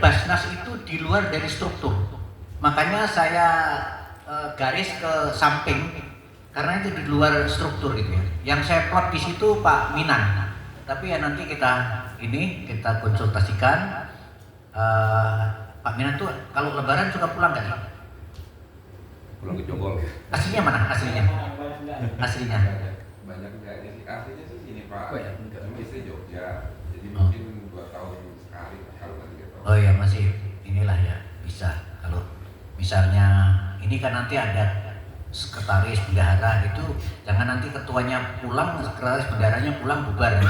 Basnas itu di luar dari struktur. Makanya saya garis ke samping karena itu di luar struktur gitu ya. Yang saya plot di situ Pak Minan. Tapi ya nanti kita konsultasikan. Pak Minan tuh kalau Lebaran suka pulang kan? Pulang ke Jonggol. Aslinya mana? Aslinya? Banyak enggaknya sih. Aslinya sih sini Pak. Oh ya. Cuma istri Jogja. Jadi mungkin 2 tahun sekali kalau nggak 3 tahun. Oh ya masih inilah ya bisa. Kalau misalnya ini kan nanti ada sekretaris bendahara itu, jangan nanti ketuanya pulang, sekretaris bendaharanya pulang bubar.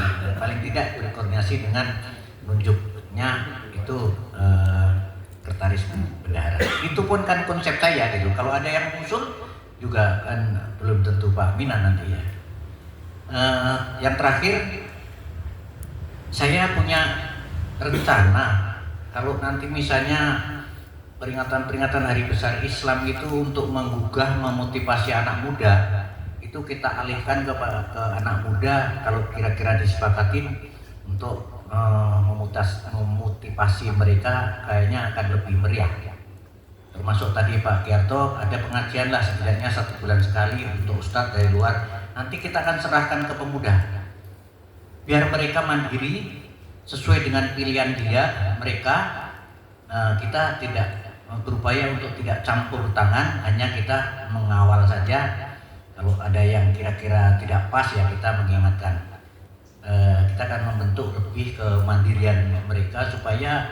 Paling tidak berkoordinasi dengan menunjuknya itu sekretaris bendahara. Itu pun kan konsep saya gitu. Kalau ada yang usul juga kan belum tentu Pak Minan nanti ya. Yang terakhir, saya punya rencana kalau nanti misalnya peringatan Hari Besar Islam itu untuk menggugah, memotivasi anak muda, itu kita alihkan ke anak muda. Kalau kira-kira disepakatin untuk memotivasi mereka, kayaknya akan lebih meriah. Termasuk tadi Pak Giarto ada pengajian lah setidaknya 1 bulan sekali untuk ustadz dari luar. Nanti kita akan serahkan ke pemuda, biar mereka mandiri sesuai dengan pilihan mereka. Kita tidak berupaya untuk tidak campur tangan, hanya kita mengawal saja. Kalau ada yang kira-kira tidak pas ya kita mengingatkan. Kita akan membentuk lebih kemandirian mereka supaya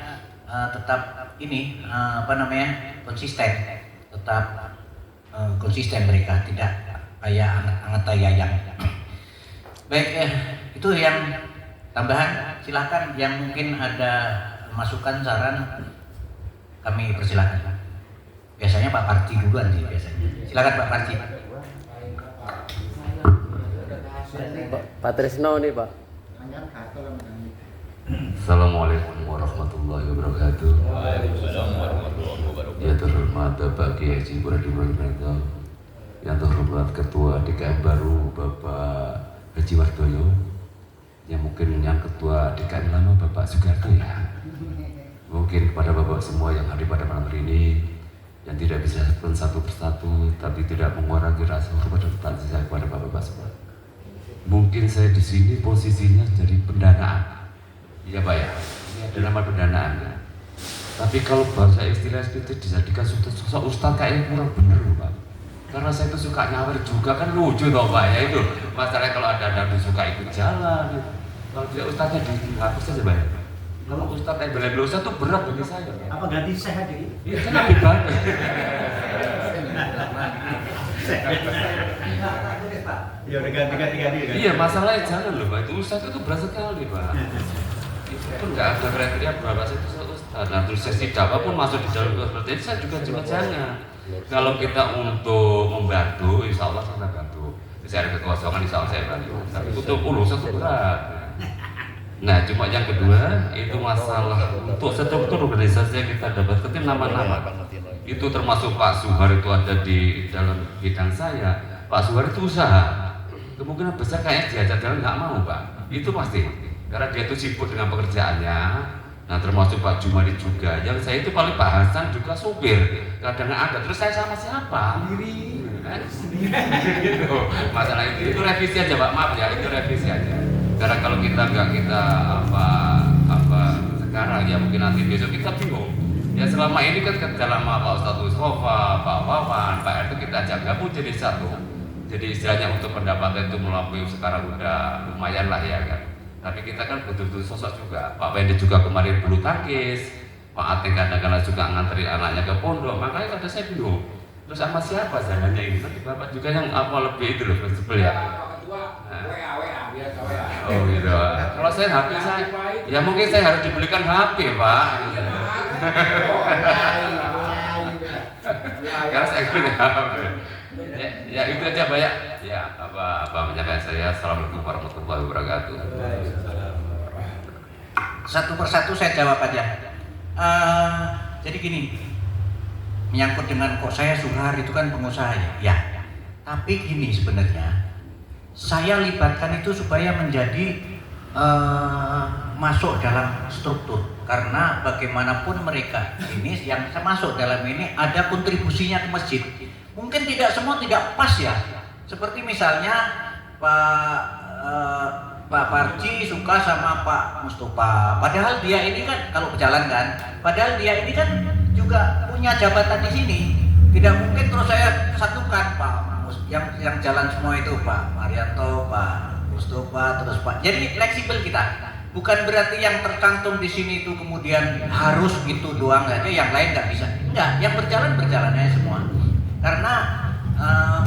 tetap konsisten, konsisten mereka, tidak kayak anget tayang. Baik, itu yang tambahan. Silakan yang mungkin ada masukan, saran, kami persilakan. Biasanya Pak Parti duluan sih biasanya. Silakan Pak Parti. Pak Tresno nih Pak. Assalamualaikum warahmatullahi wabarakatuh. Waalaikumsalam warahmatullahi wabarakatuh. Ya terhormat Bapak Kiai Haji Muradi Ibrahim, yang terhormat Ketua DKM baru Bapak Haji Wardoyo, yang mungkin yang Ketua DKM lama Bapak Sugarto ya. Mungkin kepada Bapak semua yang hadir pada malam hari ini, yang tidak bisa sebut satu persatu, tapi tidak mengurangi rasa hormat dan bakti saya kepada Bapak semua. Mungkin saya di sini posisinya jadi pendanaan. Iya Pak ya, ini ada nama pendanaan ya. Tapi kalau bahasa istilah itu dijadikan sosok ustaz kayaknya kurang bener Pak. Karena saya itu suka nyawer juga, kan lucu toh Pak ya itu. Masalahnya kalau ada yang suka ikut jalan gitu. Kalau tidak ustaznya dihapus saja Pak ya. Kalau ustaz yang bela ustaz itu berat bagi saya. Apa ganti sehat jadi? Iya, kan lebih bagus. Ya udah ganti. Iya, masalahnya jangan loh Pak, itu ustaz itu berat sekali Pak. Itu pun nggak ada kriteria berapa saya itu ustaz. Nah terus sesi dakwah pun masuk di dalam seperti itu, saya juga jangan. Kalau kita untuk membantu, insya Allah saya bantu. Saya ada kekosongan, insya Allah saya bantu. Tapi untuk urusan itu berat. Nah cuma yang kedua itu masalah untuk struktur organisasi yang kita dapatkan nama-nama. Itu termasuk Pak Suhar itu ada di dalam bidang saya. Pak Suhar itu usaha. Kemungkinan besar kayaknya diajak jalan nggak mau Pak. Itu pasti. Karena dia itu sibuk dengan pekerjaannya. Nah termasuk Pak Jumadi juga. Yang saya itu paling Pak Hasan juga supir. Kadang ada. Terus saya sama siapa? Sendiri. Gitu. Masalah itu revisi aja Pak. Maaf ya, itu revisi aja. Karena kalau kita nggak apa sekarang ya mungkin nanti besok kita bingung. Ya selama ini kan dalam Pak Ustadz Sofa, Pak Wawan, Pak RT kita ajak gabung jadi satu. Jadi istilahnya untuk pendapatan itu melampaui sekarang udah lumayan lah ya kan. Tapi kita kan betul-betul sosok juga. Pak Wendy juga kemarin bulu tangkis, Pak Ating kadang-kadang juga nganterin anaknya ke pondok. Makanya kadang saya bingung. Terus sama siapa zamannya ini? Tapi Bapak juga yang apa lebih itu loh prinsipil ya. Oh gitu. Kalau saya HP saya, ya mungkin saya harus dibelikan HP Pak. Karena saya punya HP. Ya itu aja banyak. Ya apa menyampaikan saya. Assalamualaikum warahmatullahi wabarakatuh. Satu persatu saya jawab aja. Jadi gini, menyangkut dengan kok saya Suhar itu kan pengusaha ya. Tapi gini sebenarnya, saya libatkan itu supaya menjadi masuk dalam struktur, karena bagaimanapun mereka ini yang masuk dalam ini ada kontribusinya ke masjid. Mungkin tidak semua tidak pas ya, seperti misalnya Pak Parji suka sama Pak Mustafa, padahal dia ini kan kalau berjalan kan, padahal dia ini kan juga punya jabatan di sini. Tidak mungkin terus saya satukan Pak yang jalan semua itu Pak Marianto, Pak Mustafa, terus Pak. Jadi fleksibel kita. Bukan berarti yang tercantum di sini itu kemudian harus itu doang saja, yang lain nggak bisa. Enggak, yang berjalan aja semua. Karena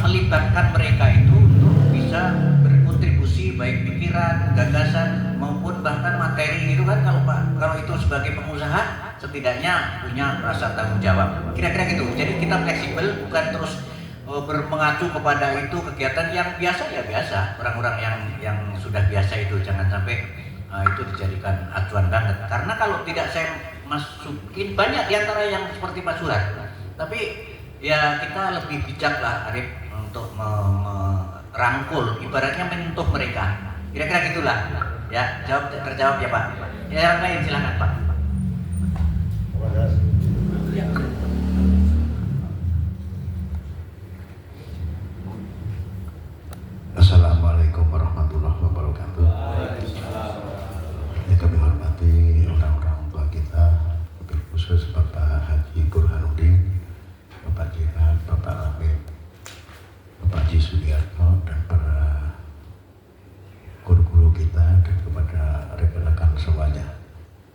melibatkan mereka itu untuk bisa berkontribusi baik pikiran, gagasan maupun bahkan materi itu kan, kalau itu sebagai pengusaha setidaknya punya rasa tanggung jawab. Kira-kira gitu. Jadi kita fleksibel, bukan terus mengacu kepada itu kegiatan yang biasa ya biasa. Orang-orang yang sudah biasa itu jangan sampai itu dijadikan acuan banget. Karena kalau tidak saya masukin banyak diantara yang seperti Pak Surat. Tapi ya kita lebih bijak lah Arif untuk merangkul, ibaratnya menyentuh mereka. Kira-kira gitulah. Ya, terjawab ya Pak. Ya, yang lain silakan Pak. Assalamualaikum warahmatullahi wabarakatuh. Yang kami hormati orang-orang tua kita, lebih khusus Bapak Haji Burhanuddin, Bapak Jihan, Bapak Ramid, Bapak Haji Sugiarto, dan para guru-guru kita, dan kepada rekan-rekan semuanya.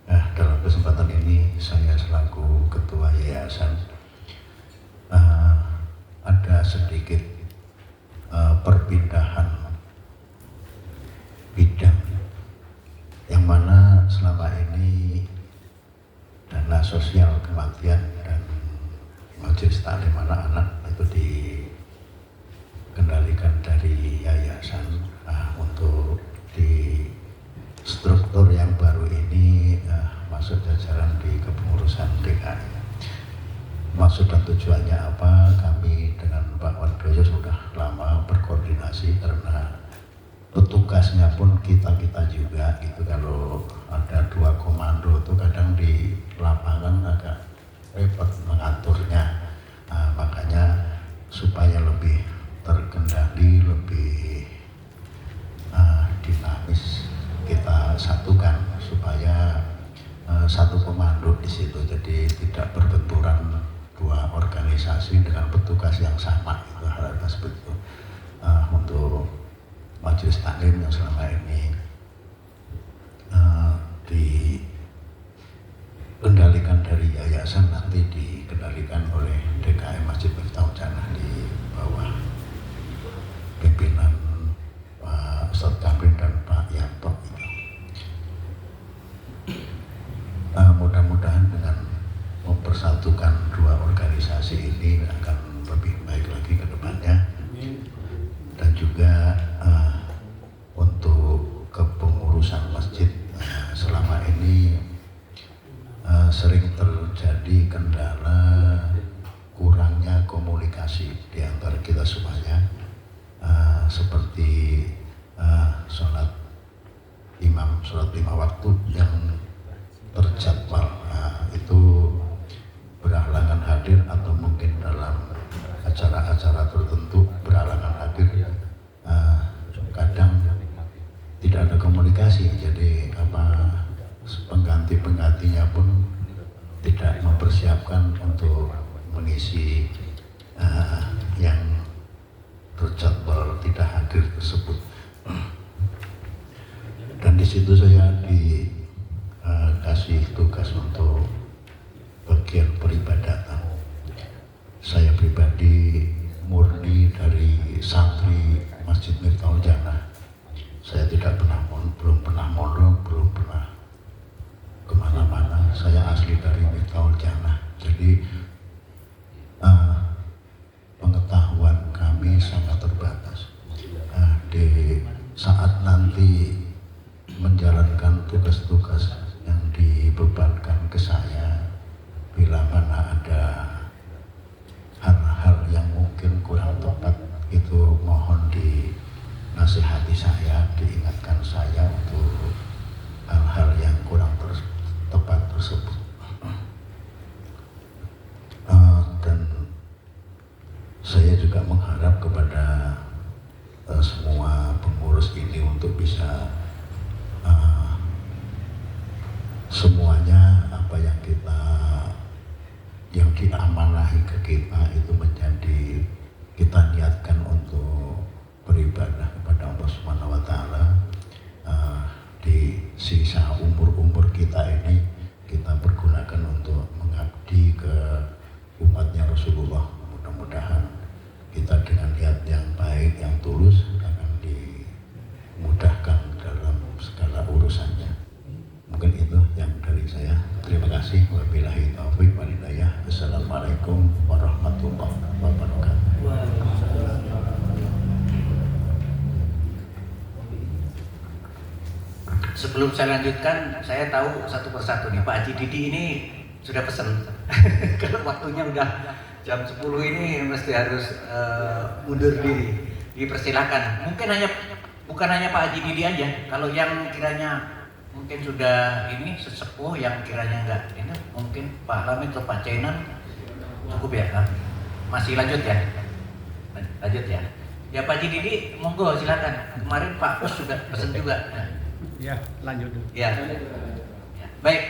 Nah, dalam kesempatan ini saya selaku Ketua Yayasan ada sedikit perpindahan bidang yang mana selama ini dana sosial kematian dan majelis taklim anak-anak itu dikendalikan dari yayasan. Untuk di struktur yang baru ini masuk jajaran di kepengurusan DKI. Maksud dan tujuannya apa? Kami dengan Pak Wardoyo sudah lama berkoordinasi karena petugasnya pun kita juga gitu. Kalau ada 2 komando itu kadang di lapangan agak repot mengaturnya. Makanya supaya lebih terkendali, lebih dinamis, kita satukan supaya satu komando di situ. Jadi tidak berbenturan 2 organisasi dengan petugas yang sama, itu hal-hal seperti itu. Untuk majelis taklim yang selama ini dikendalikan dari yayasan, nanti dikendalikan oleh DKM Masjid Miftahul Jannah di bawah pimpinan Pak Ustadz Kamil dan Pak Yanto. Mudah-mudahan dengan mempersatukan 2 organisasi ini akan lebih baik lagi ke depannya. Dan juga untuk kepengurusan masjid, selama ini sering terjadi kendala kurangnya komunikasi di antara kita semuanya, seperti sholat 5 waktu yang terjadwal, itu berhalangan hadir atau mungkin dalam acara-acara tertentu berhalangan hadir. Kadang tidak ada komunikasi, jadi penggantinya pun tidak mempersiapkan untuk mengisi yang terjadwal tidak hadir tersebut. Dan di situ saya dikasih tugas untuk bagian peribadatan. Saya pribadi murni dari santri Masjid Miftahul Jannah. Saya tidak belum pernah mondok, belum pernah kemana-mana. Saya asli dari Miftahul Jannah. Jadi pengetahuan kami sangat terbatas. Di saat nanti menjalankan tugas-tugas yang dibebankan ke saya, bila mana ada hal-hal yang mungkin kurang tepat, itu mohon dinasihati saya, diingatkan saya untuk hal-hal yang kita itu menjadi, kita niatkan untuk beribadah kepada Allah Subhanahu wa Ta'ala. Di sisa umur kita ini kita pergunakan untuk mengabdi ke umatnya Rasulullah. Mudah-mudahan kita dengan niat yang baik, yang tulus akan dimudahkan dalam segala urusannya. Mungkin itu yang dari saya. Terima kasih. Wabillahi taufiq wal hidayah. Assalamualaikum warahmatullahi wabarakatuh. Sebelum saya lanjutkan, saya tahu satu persatu nih, Pak Haji Didi ini sudah pesen. Kalau waktunya udah jam 10 ini mesti harus mundur diri. Dipersilakan. Bukan hanya Pak Haji Didi aja. Kalau yang kiranya mungkin sudah ini sesepuh, yang kiranya enggak ini, mungkin Pak Lamid atau Pak Cainan cukup ya, Kak? Masih lanjut ya? Lanjut ya. Ya Pak Haji Didi, monggo silakan. Kemarin Pak Pus juga pesen juga. Ya, lanjut dulu. Ya. Baik.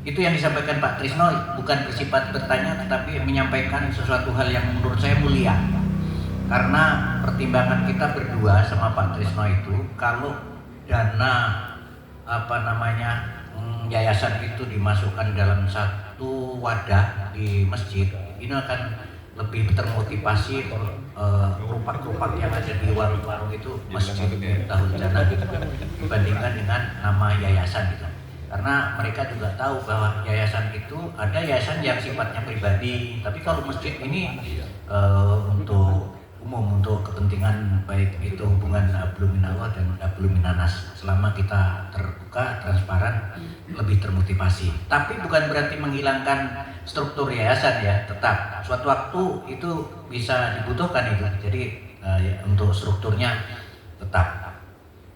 Itu yang disampaikan Pak Trisno bukan bersifat bertanya, tetapi menyampaikan sesuatu hal yang menurut saya mulia. Karena pertimbangan kita berdua sama Pak Trisno itu, kalau dana yayasan itu dimasukkan dalam satu wadah di masjid, ini akan lebih termotivasi kerupak-kerupak yang ada di warung-warung itu masjid tahun jana gitu, dibandingkan dengan nama yayasan gitu. Karena mereka juga tahu bahwa yayasan itu ada yayasan yang sifatnya pribadi, tapi kalau masjid ini untuk umum, untuk kepentingan baik itu hubungan hablum minallah dan hablum minanas. Selama kita terbuka, transparan, lebih termotivasi. Tapi bukan berarti menghilangkan struktur yayasan ya, tetap suatu waktu itu bisa dibutuhkan itu. Jadi untuk strukturnya tetap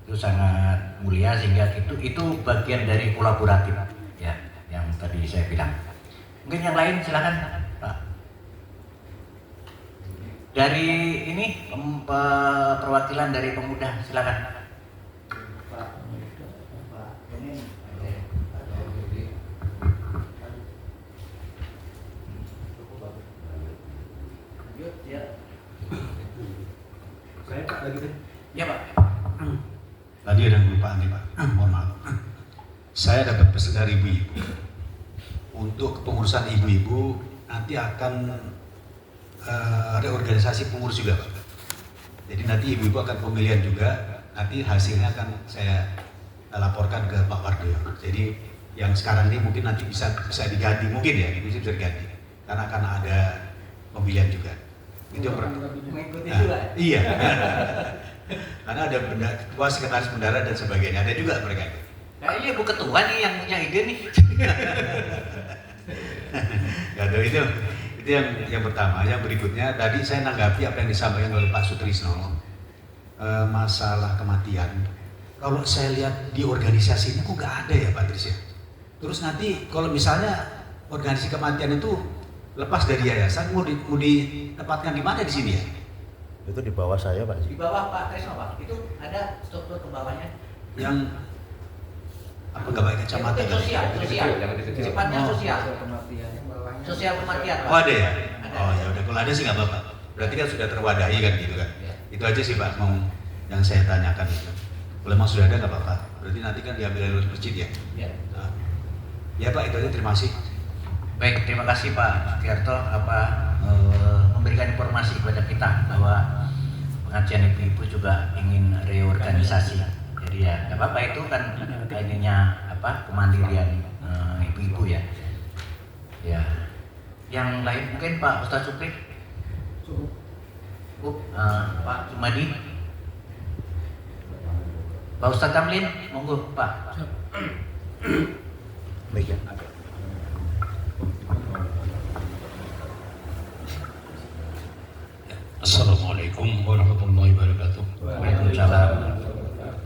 itu sangat mulia, sehingga itu bagian dari kolaboratif ya, yang tadi saya bilang. Mungkin yang lain silakan Pak. Dari ini perwakilan dari pemuda silakan. Saya Pak lagi deh. Ya Pak. Tadi ada kelupaan nih Pak, mohon maaf. Saya dapat pesan dari ibu-ibu. Untuk kepengurusan ibu-ibu nanti akan ada organisasi pengurus juga Pak. Jadi nanti ibu-ibu akan pemilihan juga, nanti hasilnya akan saya laporkan ke Pak Wardoyo. Jadi yang sekarang ini mungkin nanti bisa diganti, mungkin ya, bisa diganti. Karena akan ada pemilihan juga. Itu yang Mengikuti juga. Iya. Karena ada ketua, sekretaris bendara dan sebagainya, ada juga mereka itu. Kayaknya Bu Ketua nih yang punya ide nih. Ya, itu yang pertama. Yang berikutnya tadi saya nanggapi apa yang disampaikan oleh Pak Sutrisno, masalah kematian. Kalau saya lihat di organisasi ini kok nggak ada ya Pak Tris ya. Terus nanti kalau misalnya organisasi kematian itu lepas dari yayasan, mau ditempatkan di mana di sini ya? Itu di bawah saya Pak. Di bawah Pak Trisno Pak, itu ada struktur ke bawahnya. Yang apa nggak pakai kacamata kan? Sifatnya sosial. Sosial kematian Pak. Oh ada ya? Ada. Oh ya udah, kalau ada sih nggak apa-apa. Berarti kan sudah terwadahi kan gitu kan? Ya. Itu aja sih Pak, mau yang saya tanyakan itu. Kalau memang sudah ada nggak apa-apa. Berarti nanti kan diambil dari masjid ya? Ya. Nah, ya Pak, itu aja, terima kasih. Baik, terima kasih Pak Tirto memberikan informasi kepada kita bahwa pengajian ibu-ibu juga ingin reorganisasi. Jadi ya nggak apa-apa, itu kan ininya kemandirian ibu-ibu ya. Ya. Yang lain mungkin Pak Ustaz Supri. Pak Jumadi. Pak Ustaz Tamlin, monggo Pak. Baik ya. Assalamualaikum warahmatullahi wabarakatuh. Waalaikumsalam.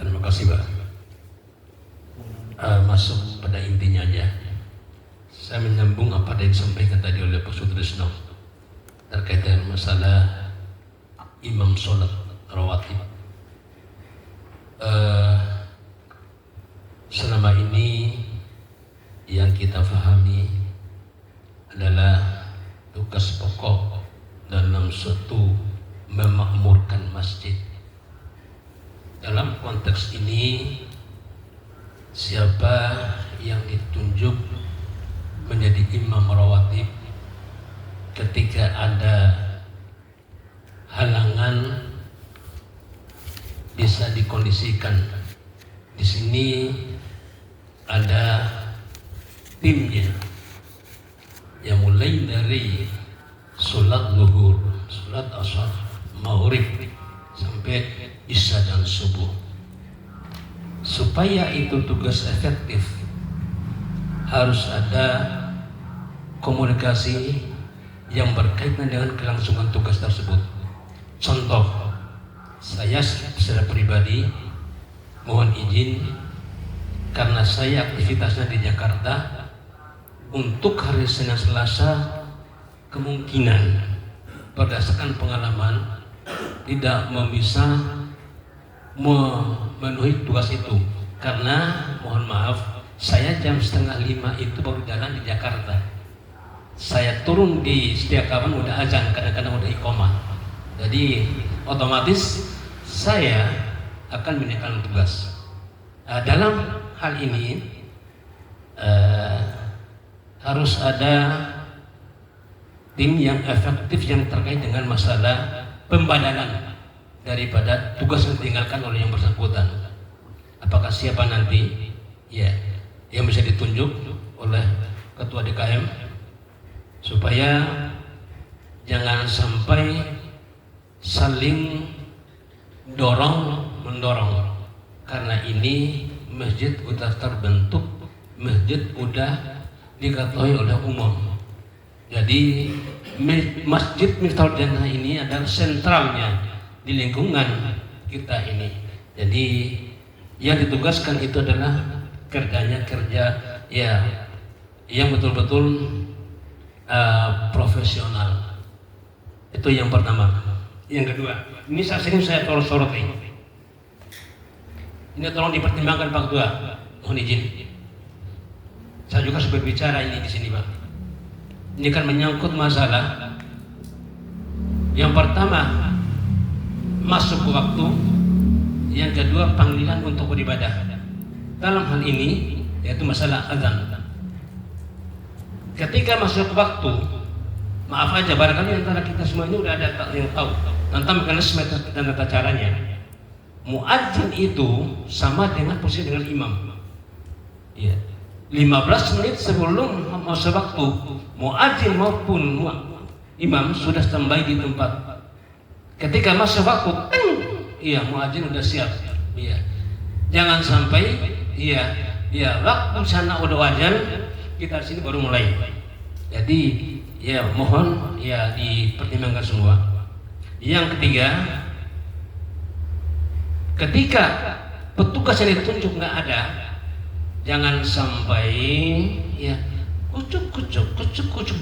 Terima kasih Pak. Masuk pada intinya aja. Saya menyambung apa yang disampaikan tadi oleh Pak Sutrisno terkait dengan masalah imam sholat rawatib. Selama ini yang kita pahami adalah tugas pokok dalam suatu memakmurkan masjid. Dalam konteks ini, siapa yang ditunjuk menjadi imam rawatib ketika ada halangan bisa dikondisikan. Di sini ada timnya yang mulai dari sholat zuhur, sholat asar, maghrib sampai isya dan subuh. Supaya itu tugas efektif, harus ada komunikasi yang berkaitan dengan kelangsungan tugas tersebut. Contoh, saya secara pribadi mohon izin karena saya aktivitasnya di Jakarta, untuk hari Senin Selasa kemungkinan berdasarkan pengalaman tidak bisa memenuhi tugas itu, karena mohon maaf, saya jam 4:30 itu baru jalan di Jakarta. Saya turun di setiap kapan udah azan, kadang-kadang udah iqomah. Jadi otomatis saya akan meninggalkan tugas. Dalam hal ini harus ada tim yang efektif yang terkait dengan masalah pembadalan daripada tugas yang ditinggalkan oleh yang bersangkutan. Apakah siapa nanti ya yang bisa ditunjuk oleh ketua DKM, supaya jangan sampai saling dorong-mendorong, karena ini masjid udah terbentuk, masjid udah diketahui oleh umum. Jadi Masjid Miftahul Jannah ini adalah sentralnya di lingkungan kita ini. Jadi yang ditugaskan itu adalah kerja ya yang betul-betul profesional. Itu yang pertama. Yang kedua, ini sering saya soroti. Ini tolong dipertimbangkan Pak Ketua. Mohon izin. Saya juga sudah bicara ini di sini, Pak. Ini kan menyangkut masalah yang pertama masuk ke waktu, yang kedua panggilan untuk beribadah. Dalam hal ini yaitu masalah azan. Ketika masuk waktu, maaf aja barangkali antara kita semua ini udah ada yang tahu tentang mekanisme dan tata caranya. Muadzin itu sama dengan posisi dengan imam. Ya. 15 menit sebelum masa waktu, muadzin maupun imam sudah standby di tempat. Ketika masa waktu, iya muadzin udah siap. Iya. Jangan sampai waktu sana udah azan, kita di sini baru mulai. Jadi ya mohon ya dipertimbangkan semua. Yang ketiga, ketika petugas yang ditunjuk nggak ada, jangan sampai ya kucuk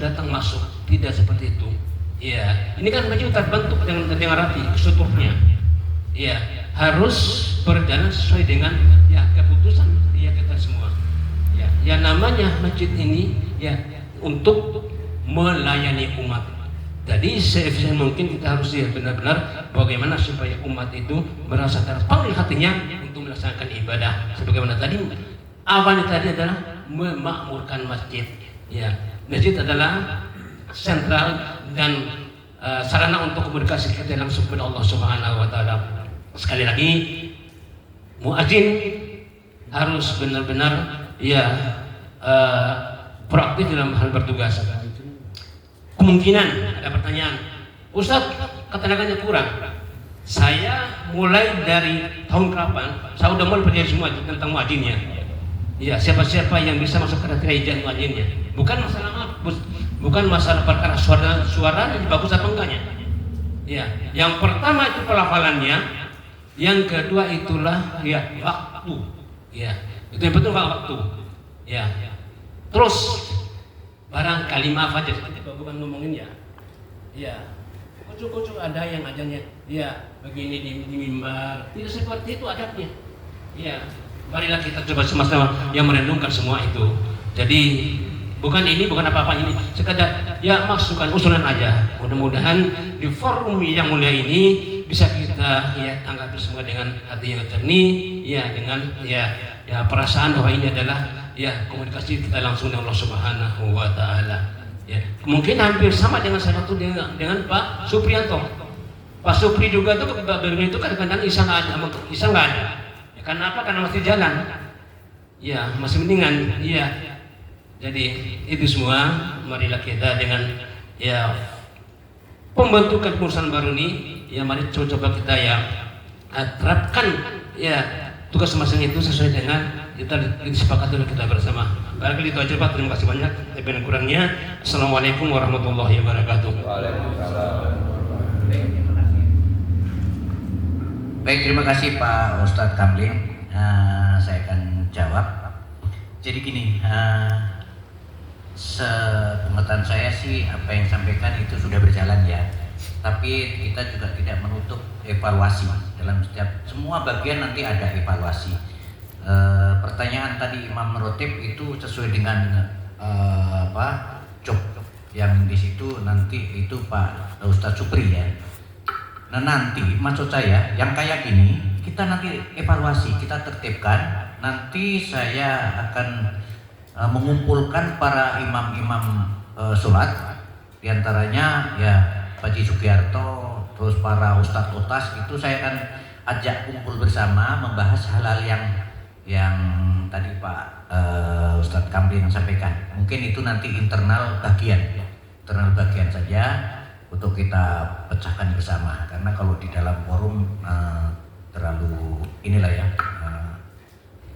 datang masuk, tidak seperti itu. Ya, ini kan baju terbentuk dengan rapi strukturnya. Ya, harus berjalan sesuai dengan ya keputusan ya kita semua. Ya, yang namanya masjid ini ya untuk melayani umat. Jadi seefisien mungkin kita harus ya benar-benar bagaimana supaya umat itu merasa terpanggil hatinya untuk melaksanakan ibadah. Sebagaimana tadi awalnya tadi adalah memakmurkan masjid. Ya, masjid adalah sentral dan sarana untuk komunikasi kita langsung kepada Allah Subhanahu wa taala. Sekali lagi, muadzin harus benar-benar ya proaktif dalam hal bertugas. Kemungkinan ada pertanyaan, Ustaz, ketenaganya kurang. Saya mulai dari tahun kapan? Saya udah mulai pelajari semua tentang muadzinnya. Ya, siapa-siapa yang bisa masuk kriteria muadzinnya. Bukan masalah perkara suaranya bagus apa enggaknya. Ya, yang pertama itu pelafalannya, yang kedua itulah ya waktu. Ya, itu yang betul waktu. Ya. Terus barangkali maaf aja, bukan ngomongin ya. Ya, kucuk-kucuk ada yang adanya. Ya, begini di mimbar. Tidak seperti itu adabnya. Ya, marilah kita coba sama-sama yang merenungkan semua itu. Jadi bukan apa-apa ini, sekadar ya masukan usulan aja. Mudah-mudahan di forum yang mulia ini bisa kita ya tanggapi semua dengan hati yang jernih, ya dengan ya perasaan bahwa ini adalah ya komunikasi kita langsung dengan Allah Subhanahu wa taala. Ya, mungkin hampir sama dengan saya waktu dengan Pak Supriyanto. Pak Supri juga tuh beliau itu kadang-kadang Isa nggak ada. Ya, karena apa? Karena masih jalan. Ya, masih mendingan. Iya. Jadi itu semua marilah kita dengan ya pembentukan perusahaan baru ini. Ya mari coba kita ya terapkan ya tugas masing-masing itu sesuai dengan kita disepakati oleh kita bersama. Barangkali itu aja Pak, terima kasih banyak. Lebih dan kurangnya, Assalamualaikum warahmatullahi wabarakatuh. Baik, terima kasih Pak Ustadz Kamlin. Saya akan jawab. Jadi gini, sepengetahuan saya sih apa yang disampaikan itu sudah berjalan ya. Tapi kita juga tidak menutup evaluasi dalam semua bagian nanti ada evaluasi. Pertanyaan tadi Imam Rotib itu sesuai dengan job yang di situ nanti itu Pak Ustadz Supri ya. Nah nanti maksud saya yang kayak gini kita nanti evaluasi, kita tertibkan. Nanti saya akan mengumpulkan para imam-imam sholat, diantaranya ya Pak Haji Sugiarto, terus para ustadz itu saya akan ajak kumpul bersama membahas hal-hal yang tadi Pak Ustadz Kamlin sampaikan. Mungkin itu nanti internal bagian saja untuk kita pecahkan bersama. Karena kalau di dalam forum terlalu inilah ya,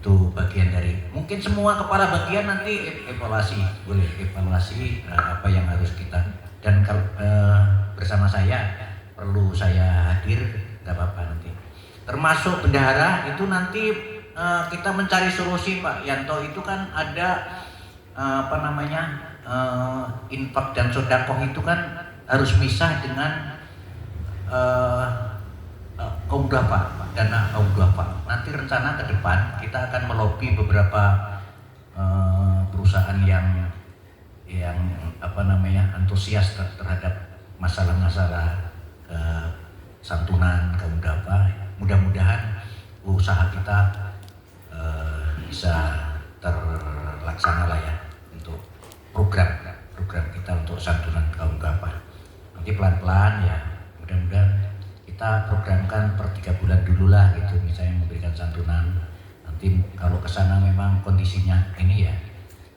itu bagian dari mungkin semua kepala bagian nanti evaluasi apa yang harus kita, dan kalau bersama saya perlu saya hadir nggak apa-apa nanti, termasuk bendahara itu nanti kita mencari solusi Pak Yanto. Itu kan ada infak dan sedekah itu kan harus misah dengan kaum duafa, dana kaum duafa. Nanti rencana ke depan kita akan melobi beberapa perusahaan yang antusias terhadap masalah-masalah santunan kaum duafa. Mudah-mudahan usaha kita bisa terlaksana lah ya untuk program kita untuk santunan kaum duafa. Nanti pelan-pelan ya, mudah-mudahan kita programkan per 3 bulan dulu lah gitu, misalnya memberikan santunan. Nanti kalau kesana memang kondisinya ini ya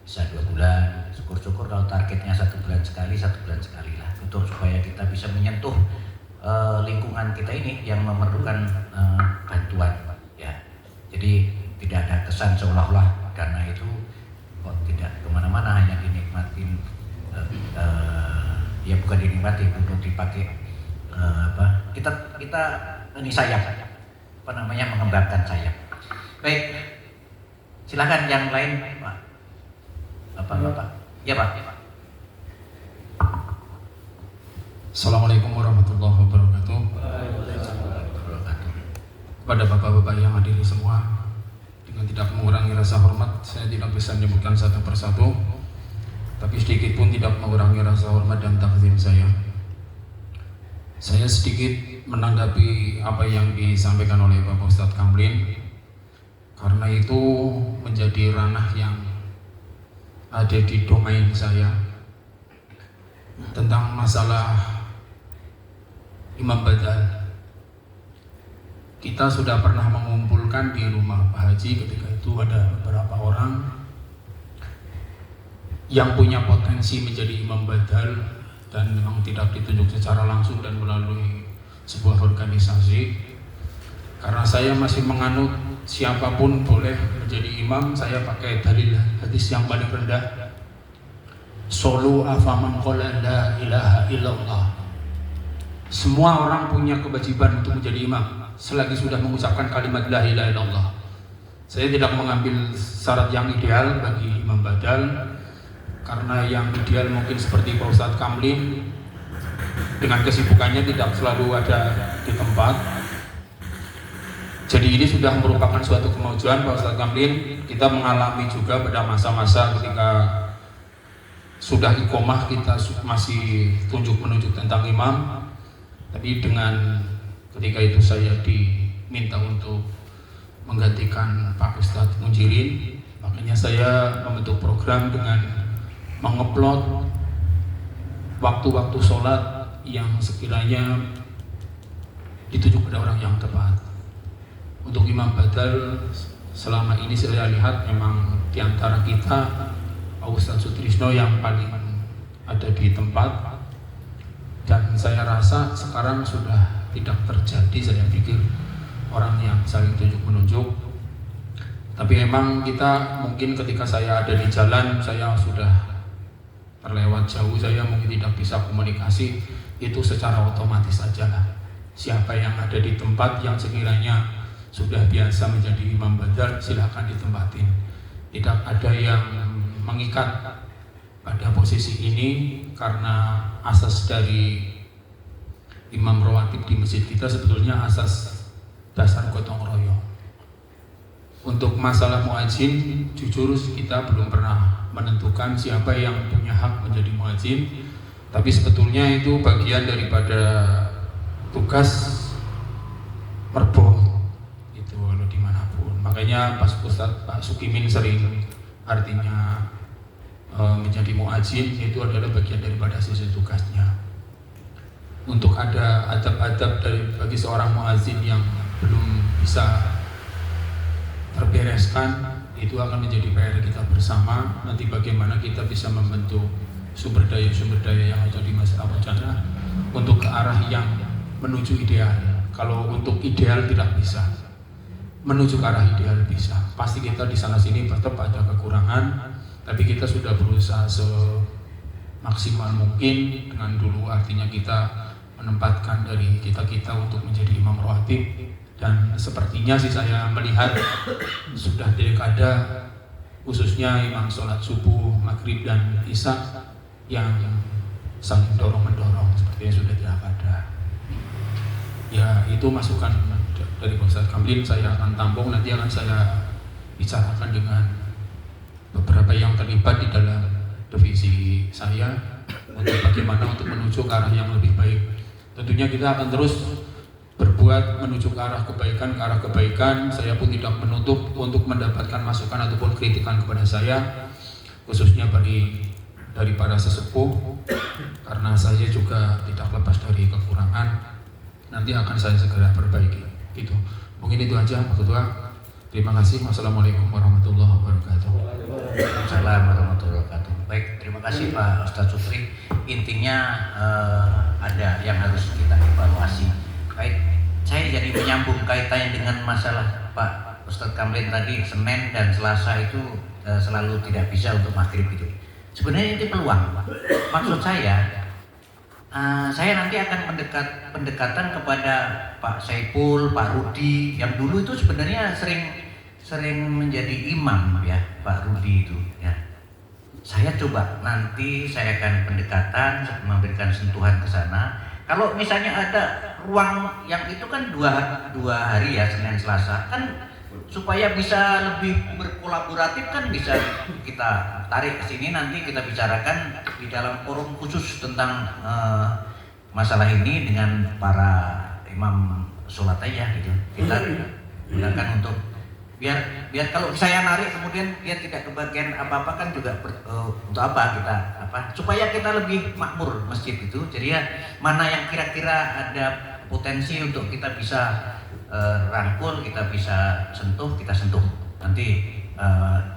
bisa 2 bulan, syukur-syukur kalau targetnya 1 bulan sekali lah, untuk supaya kita bisa menyentuh lingkungan kita ini yang memerlukan bantuan ya. Jadi tidak ada kesan seolah-olah dana itu kok tidak kemana-mana, hanya dinikmatin ya bukan dinikmati, untuk dipakai kita ini sayap mengembangkan sayap. Baik, silakan yang lain Pak. Bapak. Ya Pak. Assalamualaikum warahmatullahi wabarakatuh. Kepada bapak-bapak yang hadir semua, dengan tidak mengurangi rasa hormat, saya tidak bisa menyebutkan satu persatu, tapi sedikit pun tidak mengurangi rasa hormat dan takzim saya. Saya sedikit menanggapi apa yang disampaikan oleh Bapak Ustadz Kamlin, karena itu menjadi ranah yang ada di domain saya, tentang masalah imam badal. Kita sudah pernah mengumpulkan di rumah Pak Haji, ketika itu ada beberapa orang yang punya potensi menjadi imam badal dan memang tidak ditunjuk secara langsung dan melalui sebuah organisasi. Karena saya masih menganut siapapun boleh menjadi imam, saya pakai dalil hadis yang paling rendah, solu afaman qala la ilaha illallah. Semua orang punya kewajiban untuk menjadi imam selagi sudah mengucapkan kalimat la ilaha illallah. Saya tidak mengambil syarat yang ideal bagi imam badal, karena yang ideal mungkin seperti Pak Ustadz Kamlin, dengan kesibukannya tidak selalu ada di tempat. Jadi ini sudah merupakan suatu kemajuan Pak Ustadz Kamlin. Kita mengalami juga pada masa-masa ketika sudah iqomah kita masih tunjuk menunjuk tentang imam, tapi dengan ketika itu saya diminta untuk menggantikan Pak Ustadz Munjirin, makanya saya membentuk program dengan mengupload waktu-waktu sholat yang sekiranya dituju pada orang yang tepat. Untuk imam badal selama ini saya lihat memang di antara kita Pak Ustadz Sutrisno yang paling ada di tempat, dan saya rasa sekarang sudah tidak terjadi, saya pikir, orang yang saling tunjuk menunjuk. Tapi memang kita mungkin ketika saya ada di jalan, saya sudah terlewat jauh, saya mungkin tidak bisa komunikasi, itu secara otomatis saja lah. Siapa yang ada di tempat yang sekiranya sudah biasa menjadi imam badal, silakan ditempatin. Tidak ada yang mengikat pada posisi ini, karena asas dari imam rawatib di masjid kita sebetulnya asas dasar gotong royong. Untuk masalah muadzin, jujur kita belum pernah menentukan siapa yang punya hak menjadi muadzin, tapi sebetulnya itu bagian daripada tugas merbo itu kalau dimanapun. Makanya Pak Sukimin sering artinya menjadi muadzin itu adalah bagian daripada sisi tugasnya. Untuk ada adab-adab bagi seorang muadzin yang belum bisa terbereskan, itu akan menjadi PR kita bersama. Nanti bagaimana kita bisa membentuk sumber daya yang ada di masyarakat Chandra untuk ke arah yang menuju ideal. Kalau untuk ideal tidak bisa, menuju ke arah ideal bisa. Pasti kita di sana sini tetap ada kekurangan, tapi kita sudah berusaha semaksimal mungkin dengan dulu, artinya kita menempatkan dari kita untuk menjadi imam rawatib. Dan sepertinya sih saya melihat sudah dekada, khususnya imam sholat subuh, maghrib dan isya yang saling dorong-mendorong, sepertinya sudah tidak ada. Ya itu masukan dari Pak Ustadz Kamlin, saya akan tampung, nanti akan saya bicarakan dengan beberapa yang terlibat di dalam divisi saya untuk bagaimana untuk menuju ke arah yang lebih baik. Tentunya kita akan terus berbuat menuju ke arah kebaikan. Saya pun tidak menutup untuk mendapatkan masukan ataupun kritikan kepada saya, khususnya dari para sesepuh, karena saya juga tidak lepas dari kekurangan. Nanti akan saya segera perbaiki. Gitu. Mungkin itu aja Pak Ketua. Terima kasih. Wassalamualaikum warahmatullahi wabarakatuh. Waalaikumsalam warahmatullahi wabarakatuh. Baik, terima kasih Pak Ustadz Sutri. Intinya ada yang harus kita evaluasi. Baik, saya jadi menyambung kaitannya dengan masalah Pak Ustadz Kamlin tadi, Senin dan Selasa itu selalu tidak bisa untuk maghrib itu. Sebenarnya itu peluang. Maksud saya nanti akan pendekatan kepada Pak Saiful, Pak Rudi yang dulu itu sebenarnya sering menjadi imam ya, Pak Rudi itu ya. Saya coba nanti saya akan pendekatan, memberikan sentuhan ke sana. Kalau misalnya ada ruang yang itu kan dua hari ya, Senin Selasa kan, supaya bisa lebih berkolaboratif kan bisa kita tarik ke sini, nanti kita bicarakan di dalam forum khusus tentang masalah ini dengan para imam sholat aja gitu. Kita gunakan untuk biar kalau saya narik kemudian dia tidak kebagian apa-apa kan juga untuk apa kita supaya kita lebih makmur masjid itu. Jadi ya mana yang kira-kira ada potensi untuk kita bisa rangkul, kita bisa sentuh, kita sentuh. Nanti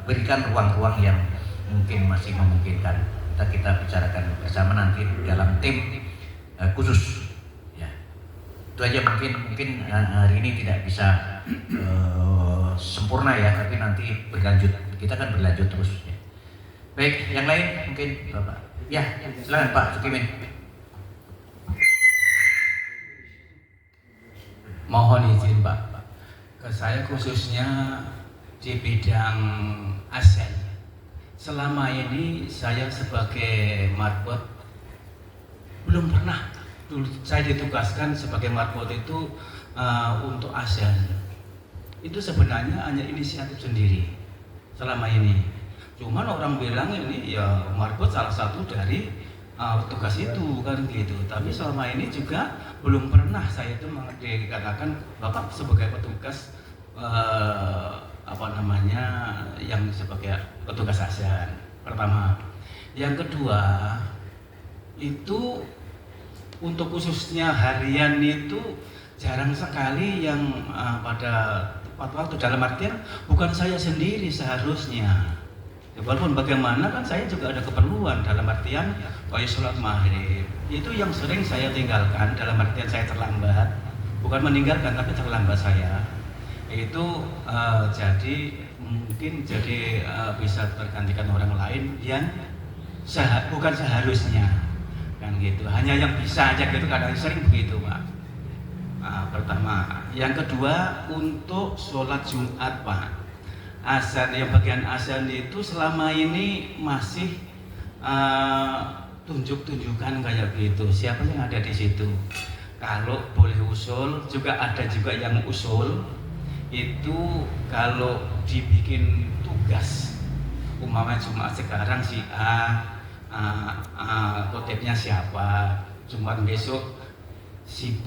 berikan ruang-ruang yang mungkin masih memungkinkan. Kita bicarakan bersama nanti dalam tim khusus. Ya. Itu aja mungkin hari ini tidak bisa sempurna ya, tapi nanti berlanjut. Kita kan berlanjut terus. Ya. Baik, yang lain mungkin Bapak. Ya, silakan Pak Sukimin. Mohon izin Pak, ke saya khususnya di bidang ASEAN. Selama ini saya sebagai marbot belum pernah. Saya ditugaskan sebagai marbot itu untuk ASEAN. Itu sebenarnya hanya inisiatif sendiri selama ini. Cuman orang bilang ini ya marbot salah satu dari tugas itu kan gitu. Tapi selama ini juga belum pernah saya itu dikatakan Bapak sebagai petugas yang sebagai petugas ASEAN. Pertama. Yang kedua itu untuk khususnya harian itu jarang sekali yang pada waktu dalam artian bukan saya sendiri seharusnya. Walaupun bagaimana kan saya juga ada keperluan dalam artian kayak sholat maghrib itu yang sering saya tinggalkan dalam artian saya terlambat, bukan meninggalkan tapi terlambat saya itu jadi mungkin bisa tergantikan orang lain yang bukan seharusnya kan gitu, hanya yang bisa aja gitu, kadang sering begitu Pak. Pertama, yang kedua untuk sholat Jumat Pak. ASEAN yang bagian ASEAN itu selama ini masih tunjuk-tunjukkan kayak gitu. Siapa yang ada di situ? Kalau boleh usul, juga ada juga yang usul itu kalau dibikin tugas, umpamanya Jumat sekarang si khotibnya siapa, Jumat besok si B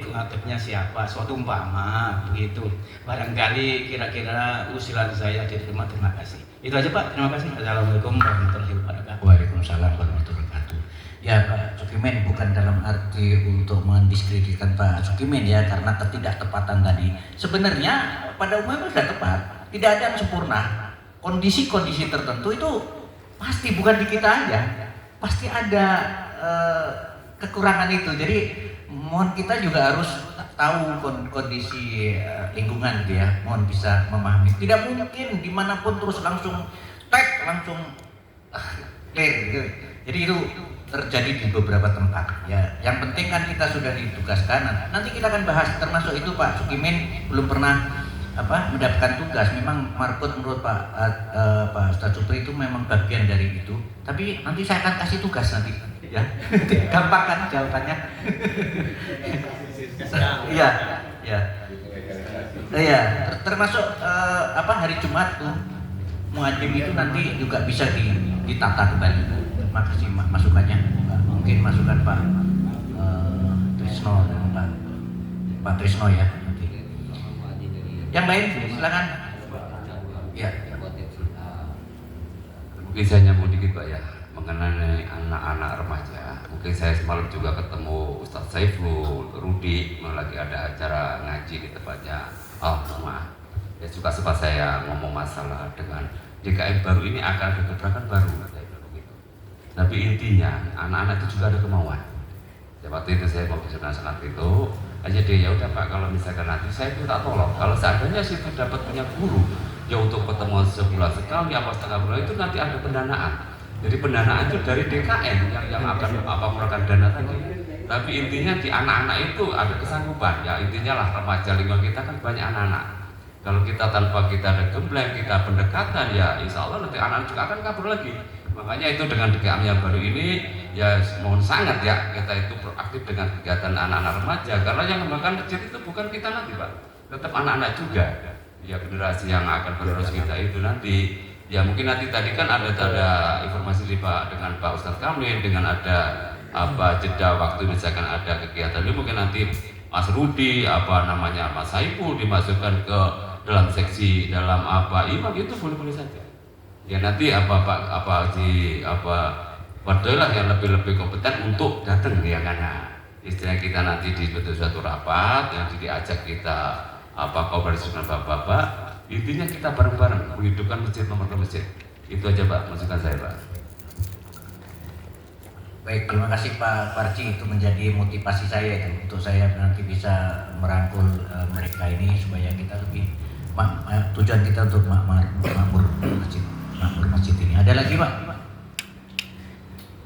khotibnya siapa, suatu umpama begitu. Barangkali kira-kira usulan saya diterima. Terima kasih. Itu aja Pak. Terima kasih. Assalamualaikum warahmatullahi wabarakatuh. Waalaikumsalam warahmatullahi wabarakatuh. Ya Pak Sukimen, bukan dalam arti untuk mendiskreditkan Pak Sukimen ya, karena ketidaktepatan tadi. Sebenarnya pada umumnya sudah tepat. Tidak ada yang sempurna. Kondisi-kondisi tertentu itu pasti bukan di kita aja. Pasti ada kekurangan itu. Jadi mohon kita juga harus tahu kondisi lingkungan gitu ya, mohon bisa memahami. Tidak mungkin dimanapun terus langsung clear gitu. Jadi itu terjadi di beberapa tempat ya. Yang penting kan kita sudah ditugaskan. Nanti kita akan bahas, termasuk itu Pak Sukimin belum pernah mendapatkan tugas. Memang marbot menurut Pak Ustadz Supri itu memang bagian dari itu. Tapi nanti saya akan kasih tugas nanti ya. Gampang kan jawabannya? Iya, ya. Iya, termasuk hari Jumat tuh muadzin itu nanti juga bisa ditata kembali. Terima kasih masukannya. Mungkin masukan Pak Trisno, Pak Trisno ya. Nanti. Yang lain silakan. Ya. Mungkin saya nyambung dikit Pak ya, mengenai anak-anak remaja. Mungkin saya semalam juga ketemu Ustadz Saiful, Rudi, lagi ada acara ngaji di tempatnya Al-Rumah. Ya juga sempat saya ngomong masalah dengan DKM baru ini akan ada gebrakan baru. Tapi intinya anak-anak itu juga ada kemauan. Ya, waktu itu saya mau bicara sangat itu aja deh, ya udah Pak, kalau misalkan nanti saya minta tolong kalau seandainya situ dapat punya guru ya untuk pertemuan sebulan sekali apa setengah bulan itu nanti ada pendanaan. Jadi pendanaan itu dari DKM yang akan melakukan dana tadi. Tapi intinya di anak-anak itu ada kesanggupan. Ya intinya lah remaja lingkungan kita kan banyak anak-anak. Kalau kita tanpa kita ada gembleng, kita pendekatan ya insya Allah nanti anak-anak juga akan kabur lagi. Makanya itu dengan DKM yang baru ini ya mohon sangat ya kita itu proaktif dengan kegiatan anak-anak remaja, karena yang mengembangkan masjid itu bukan kita nanti Pak, tetap anak-anak juga ya, generasi yang akan menerus kita itu nanti ya. Mungkin nanti tadi kan ada informasi dari Pak dengan Pak Ustadz Kamil dengan ada jeda waktu misalkan ada kegiatan ini, mungkin nanti Mas Rudi Mas Saiful dimasukkan ke dalam seksi dalam imam itu boleh-boleh saja. Ya nanti Wadoilah yang lebih kompeten untuk datang ya karena istilah kita nanti dibentuk suatu rapat yang diajak kita koordinasi dengan bapak-bapak, intinya kita bareng-bareng menghidupkan masjid, membangun masjid. Itu aja Pak masukan saya Pak. Baik, terima kasih Pak Parji, itu menjadi motivasi saya itu untuk saya nanti bisa merangkul mereka ini supaya kita lebih tujuan kita untuk makmur masjid ini. Ada lagi Pak?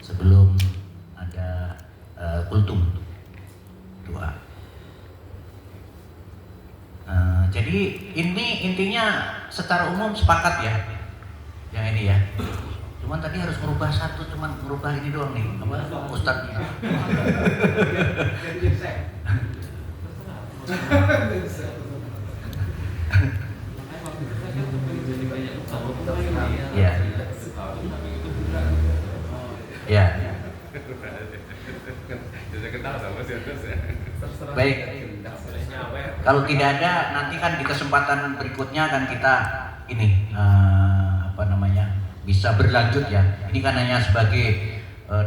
Sebelum ada kultum doa. Jadi ini intinya secara umum sepakat ya, yang ini ya. Cuman tadi harus merubah satu, cuman merubah ini doang nih, Ustadznya. Ya. Ya. Sudah kenal sama si Agus ya. Baik. Kalau tidak ada, nanti kan di kesempatan berikutnya kan kita ini bisa berlanjut ya. Ini kan hanya sebagai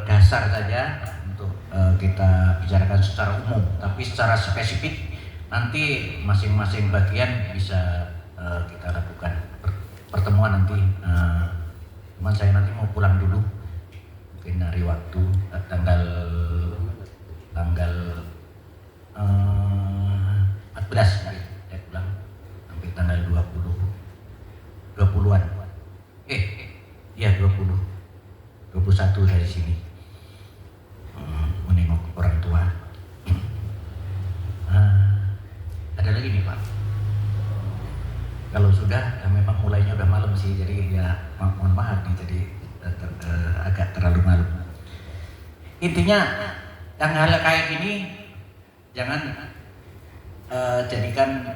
dasar saja untuk kita bicarakan secara umum, tapi secara spesifik nanti masing-masing bagian bisa kita lakukan pertemuan nanti. Cuman saya nanti mau pulang dulu, mungkin hari waktu tanggal 14 saya pulang sampai tanggal 20-an. Iya 21 dari sini menengok orang tua. Ada lagi nih Pak. Kalau sudah memang mulainya udah malam sih, jadi ya mohon maaf nih, jadi agak terlalu malam. Intinya yang hal kayak gini jangan jadikan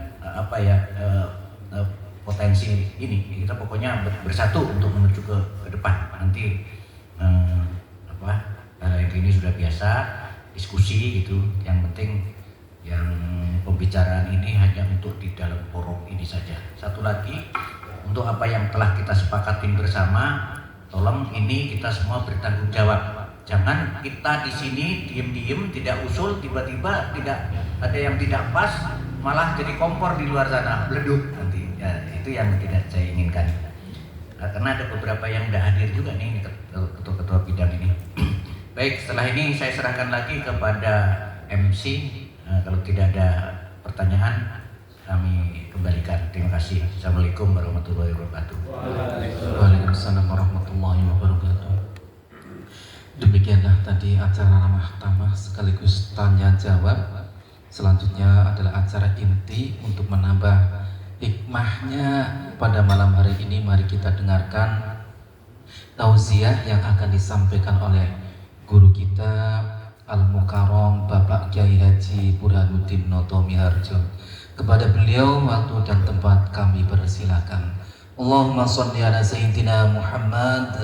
potensi ini. Kita pokoknya bersatu untuk menuju ke depan. Nanti hal yang ini sudah biasa diskusi gitu. Yang penting yang pembicaraan ini hanya untuk di dalam forum ini saja. Satu lagi, untuk apa yang telah kita sepakatin bersama, tolong ini kita semua bertanggung jawab. Jangan kita di sini diem-diem, tidak usul, tiba-tiba tidak ada yang tidak pas, malah jadi kompor di luar sana, meleduk nanti. Ya, itu yang tidak saya inginkan. Karena ada beberapa yang tidak hadir juga nih ketua-ketua bidang ini. Baik, setelah ini saya serahkan lagi kepada MC. Kalau tidak ada pertanyaan, kami kembalikan. Terima kasih. Assalamualaikum warahmatullahi wabarakatuh. Waalaikumsalam warahmatullahi wabarakatuh. Demikianlah tadi acara ramah tamah sekaligus tanya jawab. Selanjutnya adalah acara inti untuk menambah hikmahnya pada malam hari ini. Mari kita dengarkan tausiah yang akan disampaikan oleh guru kita Al-Mukarram Bapak Kiai Haji Burhanuddin Noto Miharjo. Kepada beliau waktu dan tempat kami persilakan. Allahumma sholli ala sayyidina Muhammad